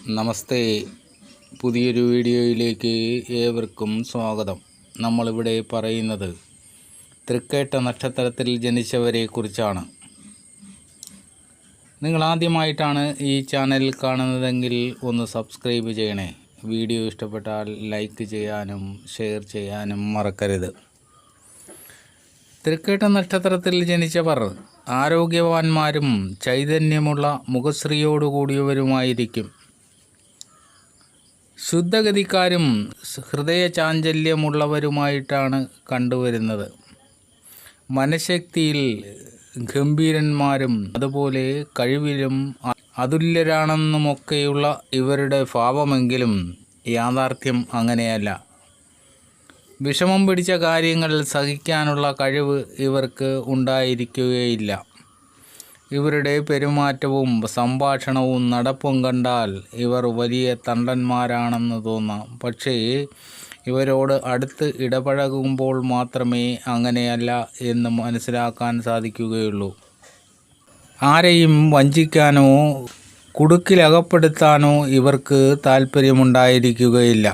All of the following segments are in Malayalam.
നമസ്തേ. പുതിയൊരു വീഡിയോയിലേക്ക് ഏവർക്കും സ്വാഗതം. നമ്മളിവിടെ പറയുന്നത് തൃക്കേട്ട നക്ഷത്രത്തിൽ ജനിച്ചവരെ കുറിച്ചാണ്. നിങ്ങൾ ആദ്യമായിട്ടാണ് ഈ ചാനൽ കാണുന്നതെങ്കിൽ ഒന്ന് സബ്സ്ക്രൈബ് ചെയ്യണേ. വീഡിയോ ഇഷ്ടപ്പെട്ടാൽ ലൈക്ക് ചെയ്യാനും ഷെയർ ചെയ്യാനും മറക്കരുത്. തൃക്കേട്ട നക്ഷത്രത്തിൽ ജനിച്ചവർ ആരോഗ്യവാന്മാരും ചൈതന്യമുള്ള മുഖശ്രീയോടുകൂടിയവരുമായിരിക്കും. ശുദ്ധഗതിക്കാരും ഹൃദയ ചാഞ്ചല്യമുള്ളവരുമായിട്ടാണ് കണ്ടുവരുന്നത്. മനഃശക്തിയിൽ ഗംഭീരന്മാരും അതുപോലെ കഴിവിലും അതുല്യരാണെന്നുമൊക്കെയുള്ള ഇവരുടെ ഭാവമെങ്കിലും യാഥാർത്ഥ്യം അങ്ങനെയല്ല. വിഷമം പിടിച്ച കാര്യങ്ങൾ സഹിക്കാനുള്ള കഴിവ് ഇവർക്ക് ഉണ്ടായിരിക്കുകയില്ല. ഇവരുടെ പെരുമാറ്റവും സംഭാഷണവും നടപ്പും കണ്ടാൽ ഇവർ വലിയ തണ്ടന്മാരാണെന്ന് തോന്നാം. പക്ഷേ ഇവരോട് അടുത്ത് ഇടപഴകുമ്പോൾ മാത്രമേ അങ്ങനെയല്ല എന്ന് മനസ്സിലാക്കാൻ സാധിക്കുകയുള്ളൂ. ആരെയും വഞ്ചിക്കാനോ കുടുക്കിലകപ്പെടുത്താനോ ഇവർക്ക് താല്പര്യമുണ്ടായിരിക്കുകയില്ല.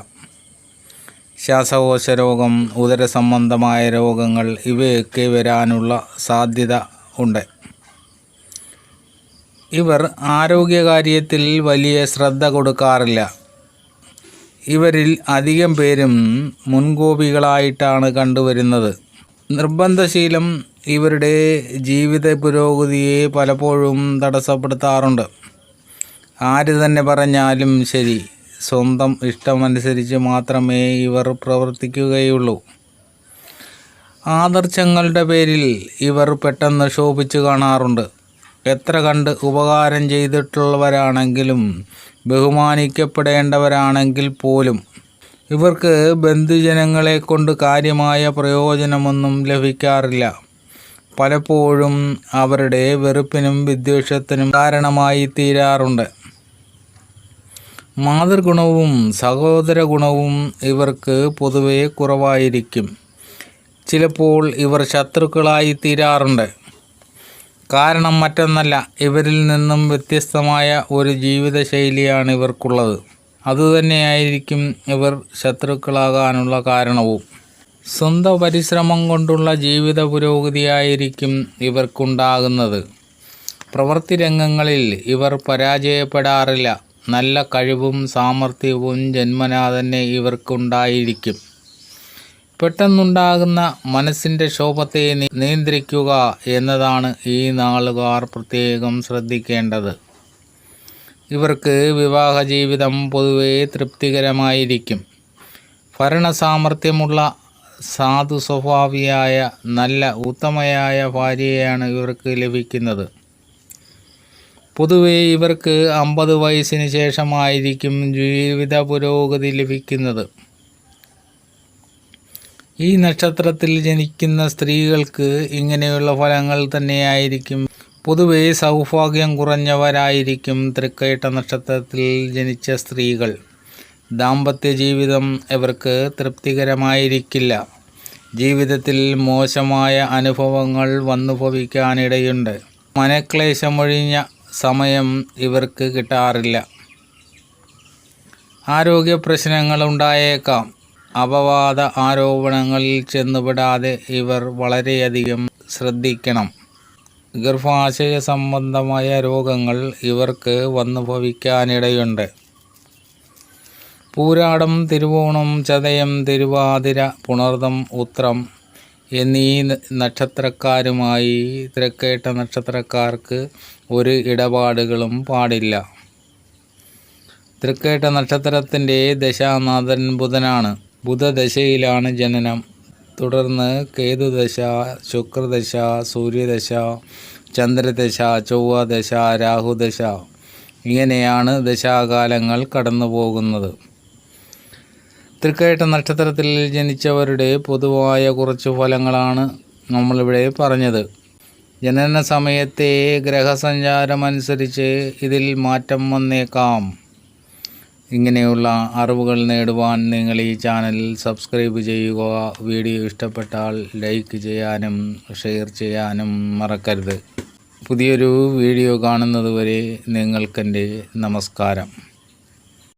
ശ്വാസകോശ രോഗം, ഉദരസംബന്ധമായ രോഗങ്ങൾ ഇവയൊക്കെ വരാനുള്ള സാധ്യത ഉണ്ട്. ഇവർ ആരോഗ്യകാര്യത്തിൽ വലിയ ശ്രദ്ധ കൊടുക്കാറില്ല. ഇവരിൽ അധികം പേരും മുൻകോപികളായിട്ടാണ് കണ്ടുവരുന്നത്. നിർബന്ധശീലം ഇവരുടെ ജീവിത പുരോഗതിയെ പലപ്പോഴും തടസ്സപ്പെടുത്താറുണ്ട്. ആര് തന്നെ പറഞ്ഞാലും ശരി, സ്വന്തം ഇഷ്ടമനുസരിച്ച് മാത്രമേ ഇവർ പ്രവർത്തിക്കുകയുള്ളൂ. ആദർശങ്ങളുടെ പേരിൽ ഇവർ പെട്ടെന്ന് ശോഭിച്ചു കാണാറുണ്ട്. എത്ര കണ്ട് ഉപകാരം ചെയ്തിട്ടുള്ളവരാണെങ്കിലും ബഹുമാനിക്കപ്പെടേണ്ടവരാണെങ്കിൽ പോലും ഇവർക്ക് ബന്ധുജനങ്ങളെ കൊണ്ട് കാര്യമായ പ്രയോജനമൊന്നും ലഭിക്കാറില്ല. പലപ്പോഴും അവരുടെ വെറുപ്പിനും വിദ്വേഷത്തിനും കാരണമായി തീരാറുണ്ട്. മാതൃഗുണവും സഹോദര ഗുണവും ഇവർക്ക് പൊതുവെ കുറവായിരിക്കും. ചിലപ്പോൾ ഇവർ ശത്രുക്കളായി തീരാറുണ്ട്. കാരണം മറ്റൊന്നല്ല, ഇവരിൽ നിന്നും വ്യത്യസ്തമായ ഒരു ജീവിതശൈലിയാണ് ഇവർക്കുള്ളത്. അതുതന്നെയായിരിക്കും ഇവർ ശത്രുക്കളാകാനുള്ള കാരണവും. സ്വന്തം പരിശ്രമം കൊണ്ടുള്ള ജീവിത പുരോഗതിയായിരിക്കും ഇവർക്കുണ്ടാകുന്നത്. പ്രവൃത്തി രംഗങ്ങളിൽ ഇവർ പരാജയപ്പെടാറില്ല. നല്ല കഴിവും സാമർഥ്യവും ജന്മനാ തന്നെ ഇവർക്കുണ്ടായിരിക്കും. പെട്ടെന്നുണ്ടാകുന്ന മനസ്സിൻ്റെ ക്ഷോഭത്തെ നിയന്ത്രിക്കുക എന്നതാണ് ഈ നാളുകാർ പ്രത്യേകം ശ്രദ്ധിക്കേണ്ടത്. ഇവർക്ക് വിവാഹ ജീവിതം പൊതുവെ തൃപ്തികരമായിരിക്കും. ഭരണസാമർഥ്യമുള്ള സാധു സ്വഭാവിയായ നല്ല ഉത്തമയായ ഭാര്യയാണ് ഇവർക്ക് ലഭിക്കുന്നത്. പൊതുവെ ഇവർക്ക് 50 വയസ്സിന് ശേഷമായിരിക്കും ജീവിത പുരോഗതി ലഭിക്കുന്നത്. ഈ നക്ഷത്രത്തിൽ ജനിക്കുന്ന സ്ത്രീകൾക്ക് ഇങ്ങനെയുള്ള ഫലങ്ങൾ തന്നെയായിരിക്കും. പൊതുവെ സൗഭാഗ്യം കുറഞ്ഞവരായിരിക്കും തൃക്കേട്ട നക്ഷത്രത്തിൽ ജനിച്ച സ്ത്രീകൾ. ദാമ്പത്യ ജീവിതം ഇവർക്ക് തൃപ്തികരമായിരിക്കില്ല. ജീവിതത്തിൽ മോശമായ അനുഭവങ്ങൾ വന്നു ഭവിക്കാനിടയുണ്ട്. മനക്ലേശമൊഴിഞ്ഞ സമയം ഇവർക്ക് കിട്ടാറില്ല. ആരോഗ്യ പ്രശ്നങ്ങൾ ഉണ്ടായേക്കാം. അപവാദ ആരോപണങ്ങളിൽ ചെന്നുപെടാതെ ഇവർ വളരെയധികം ശ്രദ്ധിക്കണം. ഗർഭാശയ സംബന്ധമായ രോഗങ്ങൾ ഇവർക്ക് വന്നു ഭവിക്കാനിടയുണ്ട്. പൂരാടം, തിരുവോണം, ചതയം, തിരുവാതിര, പുണർദം, ഉത്രം എന്നീ നക്ഷത്രക്കാരുമായി തൃക്കേട്ട നക്ഷത്രക്കാർക്ക് ഒരു ഇടപാടുകളും പാടില്ല. തൃക്കേട്ട നക്ഷത്രത്തിൻ്റെ ദശാനാഥൻ ബുധനാണ്. ബുധദശയിലാണ് ജനനം. തുടർന്ന് കേതുദശ, ശുക്രദശ, സൂര്യദശ, ചന്ദ്രദശ, ചൊവ്വദശ, രാഹുദശ, ഇങ്ങനെയാണ് ദശാകാലങ്ങൾ കടന്നു പോകുന്നത്. തൃക്കേട്ട നക്ഷത്രത്തിൽ ജനിച്ചവരുടെ പൊതുവായ കുറച്ച് ഫലങ്ങളാണ് നമ്മളിവിടെ പറഞ്ഞത്. ജനന സമയത്തെ ഗ്രഹസഞ്ചാരമനുസരിച്ച് ഇതിൽ മാറ്റം വന്നേക്കാം. ഇങ്ങനെയുള്ള അറിവുകൾ നേടുവാൻ നിങ്ങൾ ഈ ചാനൽ സബ്സ്ക്രൈബ് ചെയ്യുക. വീഡിയോ ഇഷ്ടപ്പെട്ടാൽ ലൈക്ക് ചെയ്യാനും ഷെയർ ചെയ്യാനും മറക്കരുത്. പുതിയൊരു വീഡിയോ കാണുന്നതുവരെ നിങ്ങൾക്കെൻ്റെ നമസ്കാരം.